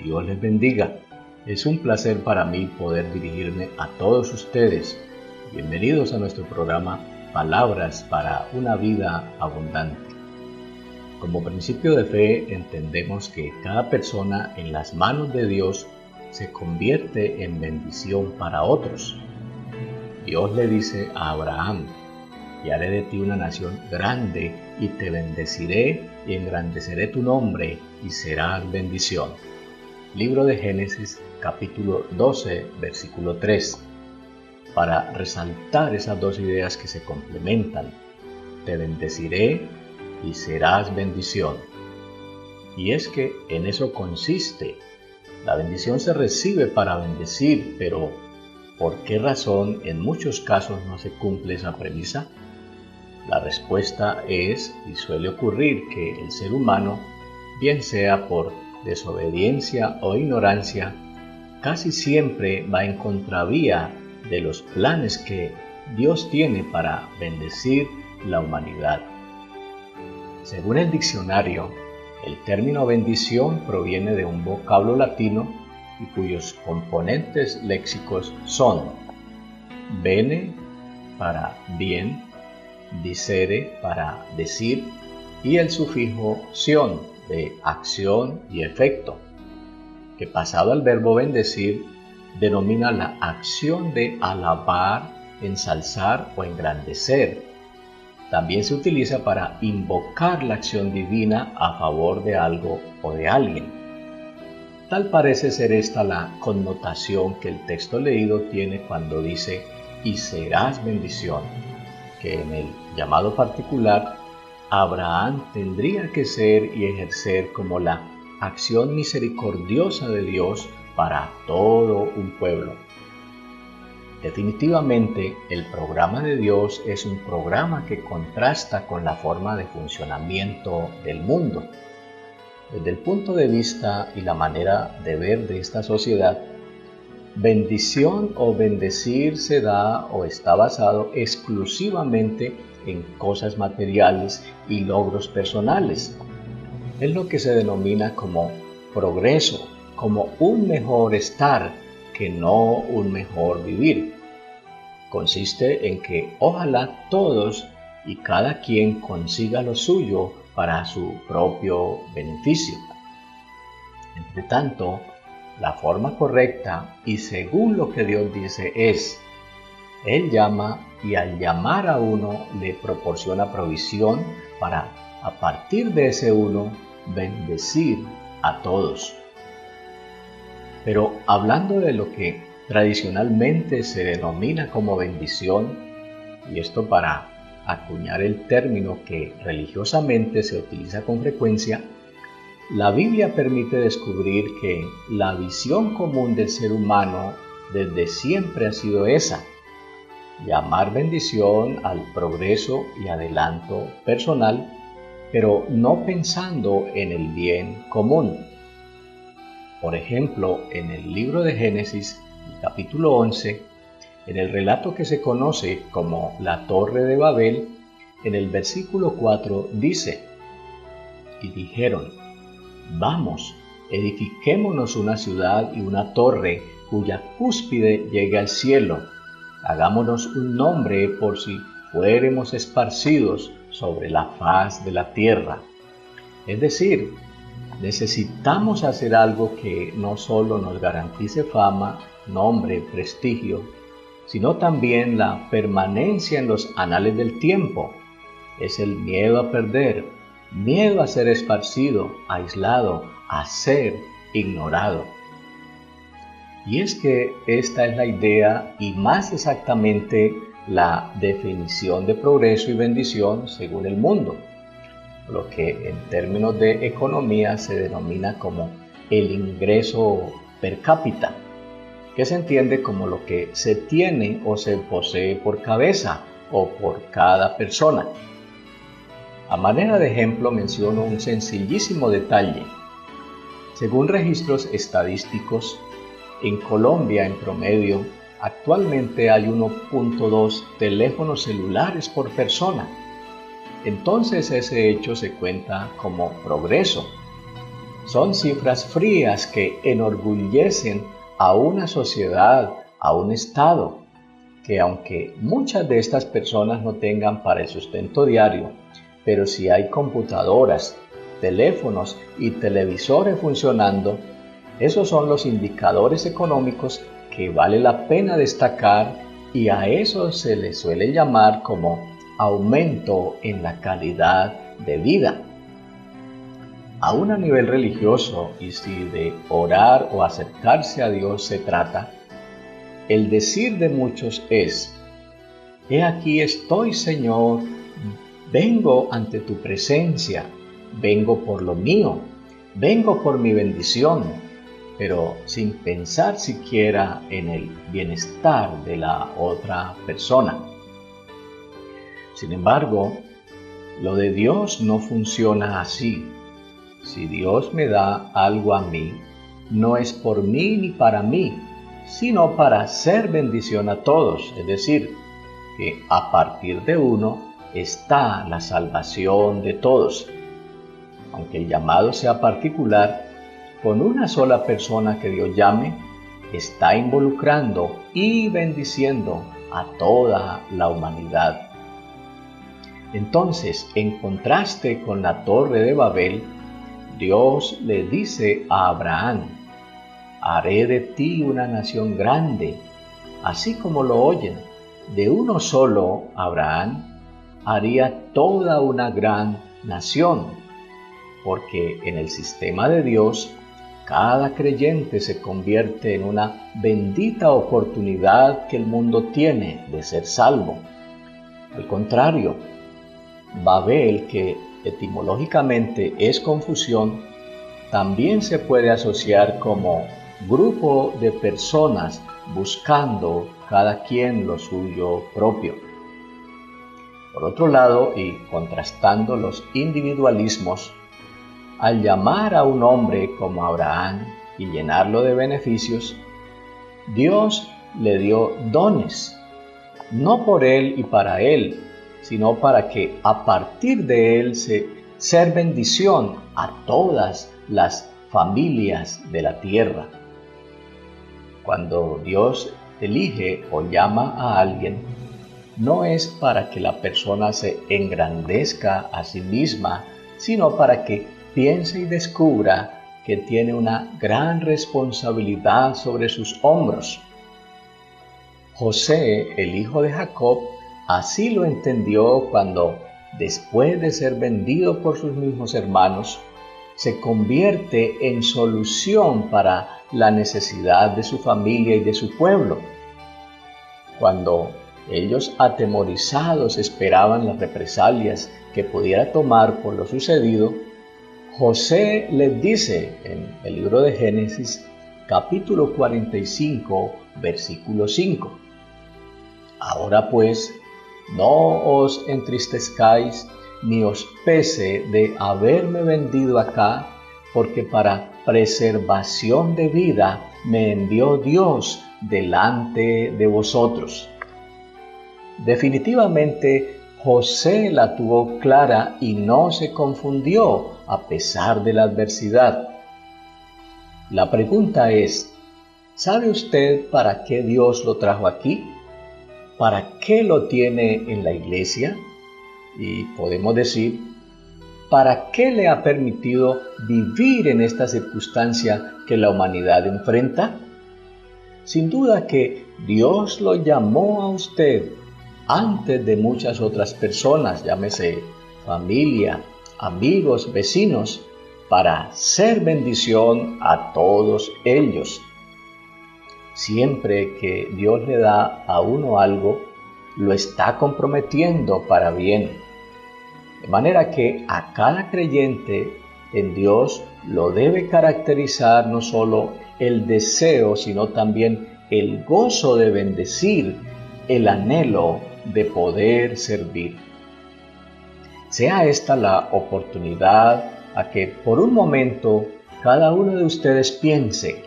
Dios les bendiga. Es un placer para mí poder dirigirme a todos ustedes. Bienvenidos a nuestro programa Palabras para una vida abundante. Como principio de fe entendemos que cada persona en las manos de Dios se convierte en bendición para otros. Dios le dice a Abraham: y haré de ti una nación grande, y te bendeciré y engrandeceré tu nombre, y serás bendición. Libro de Génesis, capítulo 12, versículo 3. Para resaltar esas dos ideas que se complementan: te bendeciré y serás bendición. Y es que en eso consiste. La bendición se recibe para bendecir, pero ¿por qué razón en muchos casos no se cumple esa premisa? La respuesta es, y suele ocurrir, que el ser humano, bien sea por desobediencia o ignorancia, casi siempre va en contravía de los planes que Dios tiene para bendecir la humanidad. Según el diccionario, el término bendición proviene de un vocablo latino y cuyos componentes léxicos son bene para bien, dicere para decir, y el sufijo sion de acción y efecto, que pasado al verbo bendecir denomina la acción de alabar, ensalzar o engrandecer. También se utiliza para invocar la acción divina a favor de algo o de alguien. Tal parece ser esta la connotación que el texto leído tiene cuando dice y serás bendición, que en el llamado particular Abraham tendría que ser y ejercer como la acción misericordiosa de Dios para todo un pueblo. Definitivamente, el programa de Dios es un programa que contrasta con la forma de funcionamiento del mundo. Desde el punto de vista y la manera de ver de esta sociedad, bendición o bendecir se da o está basado exclusivamente en cosas materiales y logros personales. Es lo que se denomina como progreso, como un mejor estar, que no un mejor vivir. Consiste en que ojalá todos y cada quien consiga lo suyo para su propio beneficio. Entre tanto, la forma correcta y según lo que Dios dice es: Él llama y al llamar a uno le proporciona provisión para, a partir de ese uno, bendecir a todos. Pero hablando de lo que tradicionalmente se denomina como bendición, y esto para acuñar el término que religiosamente se utiliza con frecuencia, la Biblia permite descubrir que la visión común del ser humano desde siempre ha sido esa: llamar bendición al progreso y adelanto personal, pero no pensando en el bien común. Por ejemplo, en el libro de Génesis, capítulo 11, en el relato que se conoce como la Torre de Babel, en el versículo 4 dice: y dijeron: vamos, edifiquémonos una ciudad y una torre cuya cúspide llegue al cielo. Hagámonos un nombre por si fuéremos esparcidos sobre la faz de la tierra. Es decir, necesitamos hacer algo que no solo nos garantice fama, nombre, prestigio, sino también la permanencia en los anales del tiempo. Es el miedo a perder, miedo a ser esparcido, aislado, a ser ignorado. Y es que esta es la idea y más exactamente la definición de progreso y bendición según el mundo, lo que en términos de economía se denomina como el ingreso per cápita, que se entiende como lo que se tiene o se posee por cabeza o por cada persona. A manera de ejemplo menciono un sencillísimo detalle. Según registros estadísticos, en Colombia en promedio actualmente hay 1.2 teléfonos celulares por persona. Entonces ese hecho se cuenta como progreso. Son cifras frías que enorgullecen a una sociedad, a un estado, que aunque muchas de estas personas no tengan para el sustento diario, pero si hay computadoras, teléfonos y televisores funcionando, esos son los indicadores económicos que vale la pena destacar, y a eso se le suele llamar como aumento en la calidad de vida. Aún a nivel religioso, y si de orar o acercarse a Dios se trata, el decir de muchos es: «He aquí estoy, Señor, vengo ante tu presencia, vengo por lo mío, vengo por mi bendición», pero sin pensar siquiera en el bienestar de la otra persona. Sin embargo, lo de Dios no funciona así. Si Dios me da algo a mí, no es por mí ni para mí, sino para hacer bendición a todos. Es decir, que a partir de uno está la salvación de todos. Aunque el llamado sea particular, con una sola persona que Dios llame, está involucrando y bendiciendo a toda la humanidad. Entonces, en contraste con la Torre de Babel, Dios le dice a Abraham: «Haré de ti una nación grande», así como lo oyen. De uno solo, Abraham, haría toda una gran nación, porque en el sistema de Dios, cada creyente se convierte en una bendita oportunidad que el mundo tiene de ser salvo. Al contrario, Babel, que etimológicamente es confusión, también se puede asociar como grupo de personas buscando cada quien lo suyo propio. Por otro lado, y contrastando los individualismos, al llamar a un hombre como Abraham y llenarlo de beneficios, Dios le dio dones, no por él y para él, sino para que a partir de él ser bendición a todas las familias de la tierra. Cuando Dios elige o llama a alguien, no es para que la persona se engrandezca a sí misma, sino para que piense y descubra que tiene una gran responsabilidad sobre sus hombros. José, el hijo de Jacob, así lo entendió cuando, después de ser vendido por sus mismos hermanos, se convierte en solución para la necesidad de su familia y de su pueblo. Cuando ellos, atemorizados, esperaban las represalias que pudiera tomar por lo sucedido, José les dice en el libro de Génesis, capítulo 45, versículo 5: «Ahora pues, no os entristezcáis ni os pese de haberme vendido acá, porque para preservación de vida me envió Dios delante de vosotros». Definitivamente, José la tuvo clara y no se confundió a pesar de la adversidad. La pregunta es: ¿sabe usted para qué Dios lo trajo aquí? ¿Para qué lo tiene en la iglesia? Y podemos decir, ¿para qué le ha permitido vivir en esta circunstancia que la humanidad enfrenta? Sin duda que Dios lo llamó a usted antes de muchas otras personas, llámese familia, amigos, vecinos, para ser bendición a todos ellos. Siempre que Dios le da a uno algo, lo está comprometiendo para bien. De manera que a cada creyente en Dios lo debe caracterizar no solo el deseo, sino también el gozo de bendecir, el anhelo de poder servir. Sea esta la oportunidad a que por un momento cada uno de ustedes piense: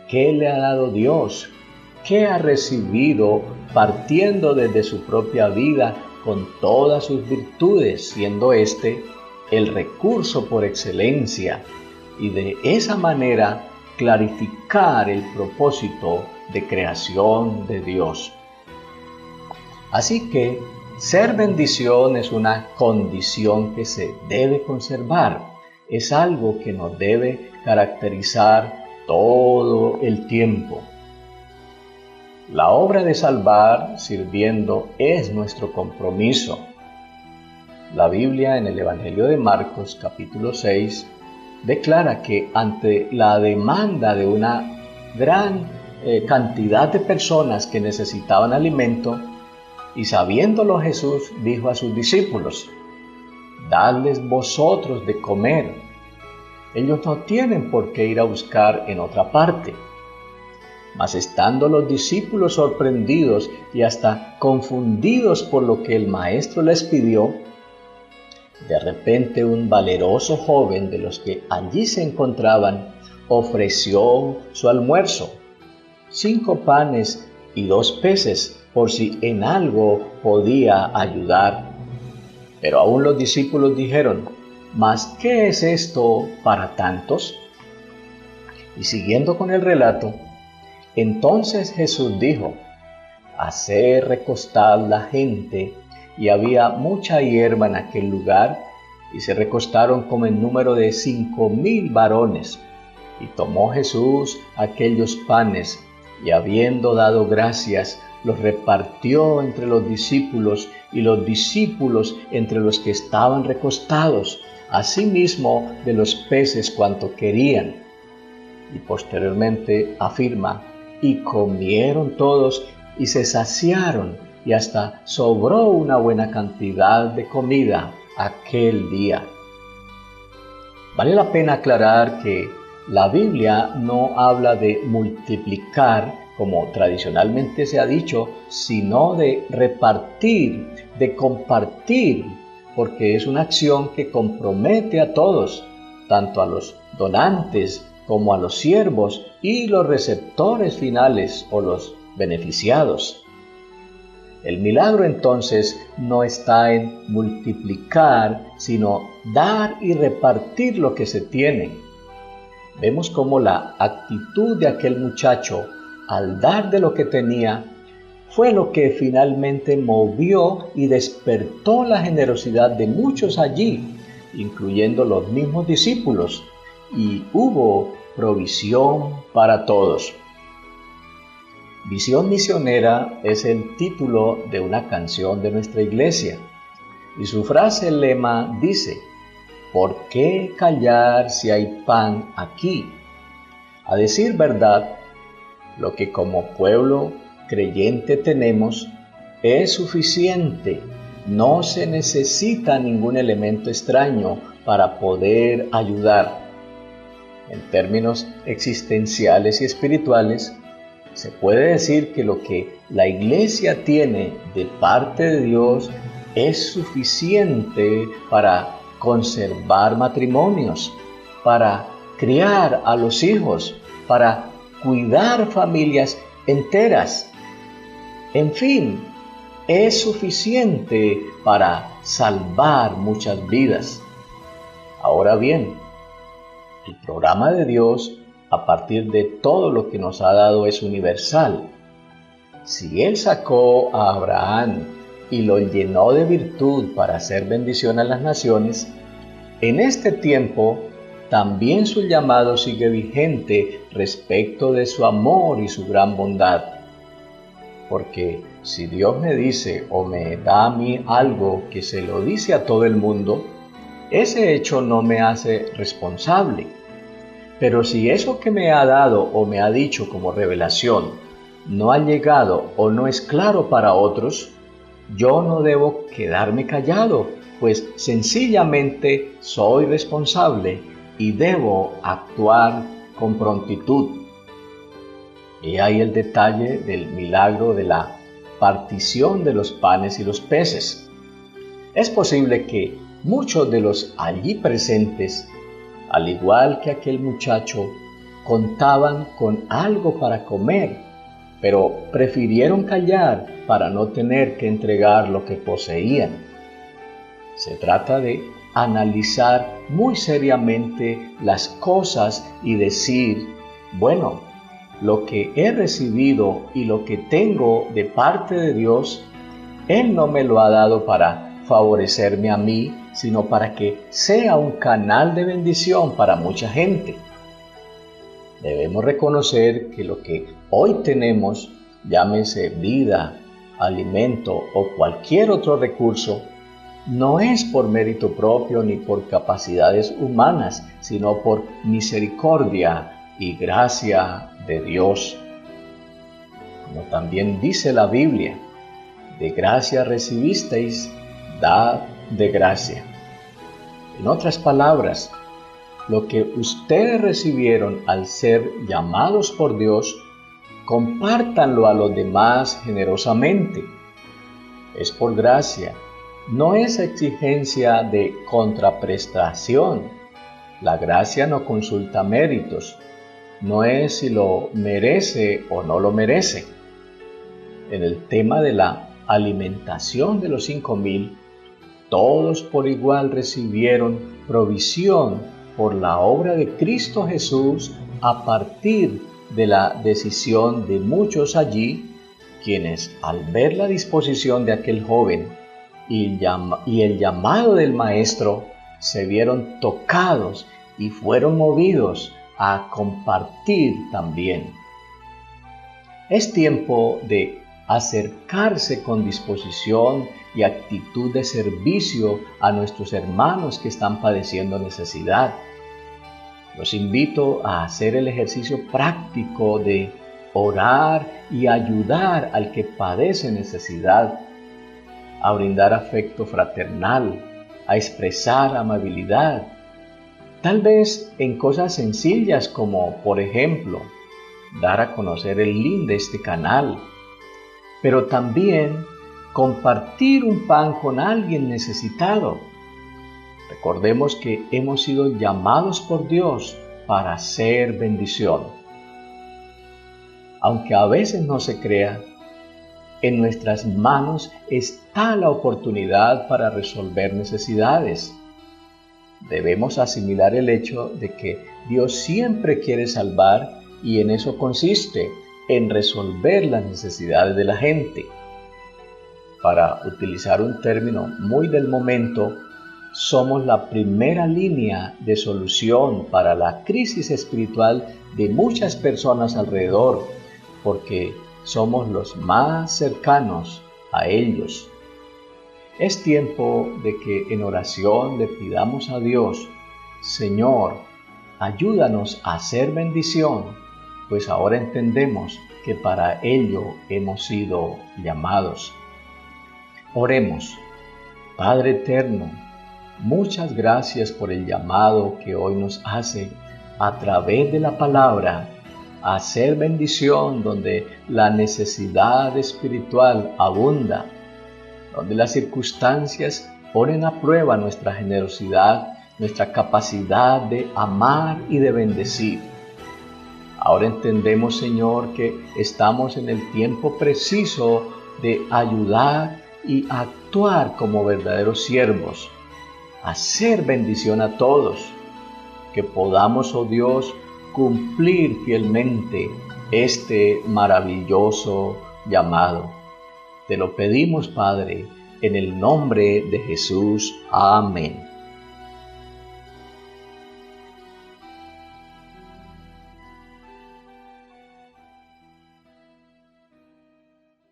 ¿qué le ha dado Dios? ¿Qué ha recibido partiendo desde su propia vida con todas sus virtudes, siendo este el recurso por excelencia, y de esa manera clarificar el propósito de creación de Dios. Así que ser bendición es una condición que se debe conservar, es algo que nos debe caracterizar todo el tiempo. La obra de salvar sirviendo es nuestro compromiso. La Biblia en el Evangelio de Marcos, capítulo 6, declara que ante la demanda de una gran cantidad de personas que necesitaban alimento, y sabiéndolo Jesús dijo a sus discípulos: «Dadles vosotros de comer». Ellos no tienen por qué ir a buscar en otra parte. Mas estando los discípulos sorprendidos y hasta confundidos por lo que el maestro les pidió, de repente un valeroso joven de los que allí se encontraban ofreció su almuerzo, 5 panes y 2 peces, por si en algo podía ayudar. Pero aún los discípulos dijeron: «¿Mas qué es esto para tantos?». Y siguiendo con el relato, entonces Jesús dijo: «Haced recostar la gente». Y había mucha hierba en aquel lugar, y se recostaron como en número de 5,000 varones. Y tomó Jesús aquellos panes, y habiendo dado gracias, los repartió entre los discípulos, y los discípulos entre los que estaban recostados, asimismo de los peces cuanto querían. Y posteriormente afirma: «Y comieron todos, y se saciaron, y hasta sobró una buena cantidad de comida aquel día». Vale la pena aclarar que la Biblia no habla de multiplicar, como tradicionalmente se ha dicho, sino de repartir, de compartir, porque es una acción que compromete a todos, tanto a los donantes como a los siervos y los receptores finales o los beneficiados. El milagro entonces no está en multiplicar, sino dar y repartir lo que se tiene. Vemos cómo la actitud de aquel muchacho al dar de lo que tenía fue lo que finalmente movió y despertó la generosidad de muchos allí, incluyendo los mismos discípulos, y hubo provisión para todos. Visión Misionera es el título de una canción de nuestra iglesia, y su frase lema dice: «¿Por qué callar si hay pan aquí?». A decir verdad, lo que como pueblo creyente tenemos es suficiente. No se necesita ningún elemento extraño para poder ayudar. En términos existenciales y espirituales, se puede decir que lo que la iglesia tiene de parte de Dios es suficiente para conservar matrimonios, para criar a los hijos, para cuidar familias enteras. En fin, es suficiente para salvar muchas vidas. Ahora bien, el programa de Dios, a partir de todo lo que nos ha dado, es universal. Si Él sacó a Abraham y lo llenó de virtud para hacer bendición a las naciones, en este tiempo también su llamado sigue vigente respecto de su amor y su gran bondad. Porque si Dios me dice o me da a mí algo que se lo dice a todo el mundo, ese hecho no me hace responsable. Pero si eso que me ha dado o me ha dicho como revelación no ha llegado o no es claro para otros, yo no debo quedarme callado, pues sencillamente soy responsable y debo actuar con prontitud. Y ahí el detalle del milagro de la partición de los panes y los peces. Es posible que muchos de los allí presentes, al igual que aquel muchacho, contaban con algo para comer, pero prefirieron callar para no tener que entregar lo que poseían. Se trata de analizar muy seriamente las cosas y decir, bueno, lo que he recibido y lo que tengo de parte de Dios, Él no me lo ha dado para favorecerme a mí, sino para que sea un canal de bendición para mucha gente. Debemos reconocer que lo que hoy tenemos, llámese vida, alimento o cualquier otro recurso, no es por mérito propio ni por capacidades humanas, sino por misericordia y gracia de Dios. Como también dice la Biblia, de gracia recibisteis, dad de gracia. En otras palabras, lo que ustedes recibieron al ser llamados por Dios, compártanlo a los demás generosamente. Es por gracia, no es exigencia de contraprestación. La gracia no consulta méritos, no es si lo merece o no lo merece. En el tema de la alimentación de los 5,000, todos por igual recibieron provisión por la obra de Cristo Jesús a partir de la decisión de muchos allí, quienes al ver la disposición de aquel joven y el llamado del Maestro, se vieron tocados y fueron movidos a compartir también. Es tiempo de acercarse con disposición y actitud de servicio a nuestros hermanos que están padeciendo necesidad. Los invito a hacer el ejercicio práctico de orar y ayudar al que padece necesidad, a brindar afecto fraternal, a expresar amabilidad, tal vez en cosas sencillas como, por ejemplo, dar a conocer el link de este canal, pero también compartir un pan con alguien necesitado. Recordemos que hemos sido llamados por Dios para ser bendición. Aunque a veces no se crea, en nuestras manos está la oportunidad para resolver necesidades. Debemos asimilar el hecho de que Dios siempre quiere salvar y en eso consiste, en resolver las necesidades de la gente. Para utilizar un término muy del momento, somos la primera línea de solución para la crisis espiritual de muchas personas alrededor, porque somos los más cercanos a ellos. Es tiempo de que en oración le pidamos a Dios, Señor, ayúdanos a hacer bendición, pues ahora entendemos que para ello hemos sido llamados. Oremos. Padre eterno, muchas gracias por el llamado que hoy nos hace a través de la palabra a hacer bendición donde la necesidad espiritual abunda, donde las circunstancias ponen a prueba nuestra generosidad, nuestra capacidad de amar y de bendecir. Ahora entendemos, Señor, que estamos en el tiempo preciso de ayudar y actuar como verdaderos siervos, hacer bendición a todos, que podamos, oh Dios, cumplir fielmente este maravilloso llamado. Te lo pedimos, Padre, en el nombre de Jesús. Amén.